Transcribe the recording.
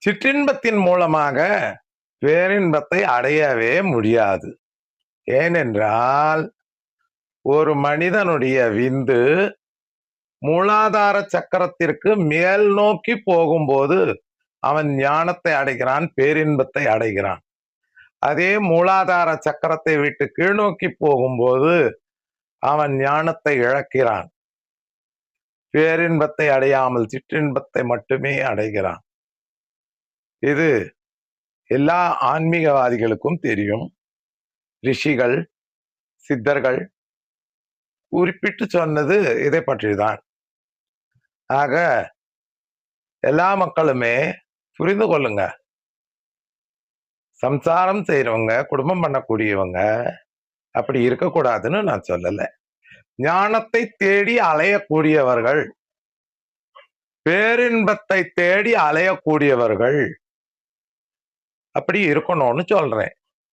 சிற்றின்பத்தின் மூலமாக பேரின்பத்தை அடையவே முடியாது. ஏனென்றால் ஒரு மனிதனுடைய விந்து மூலாதார சக்கரத்திற்கு மேல் நோக்கி போகும்போது அவன் ஞானத்தை அடைகிறான், பேரின்பத்தை அடைகிறான். அதே மூலாதார சக்கரத்தை விட்டு கீழ்நோக்கி போகும்போது அவன் ஞானத்தை இழக்கிறான், பேரின்பத்தை அடையாமல் சிற்றின்பத்தை மட்டுமே அடைகிறான். இது எல்லா ஆன்மீகவாதிகளுக்கும் தெரியும். ரிஷிகள், சித்தர்கள் குறிப்பிட்டு சொன்னது இதை பற்றிதான். ஆக எல்லா மக்களுமே புரிந்து கொள்ளுங்க. சம்சாரம் செய்யறவங்க, குடும்பம் பண்ணக்கூடியவங்க அப்படி இருக்கக்கூடாதுன்னு நான் சொல்லல. ஞானத்தை தேடி அலையக்கூடியவர்கள், பேரின்பத்தை தேடி அலையக்கூடியவர்கள் அப்படி இருக்கணும்னு சொல்றேன்.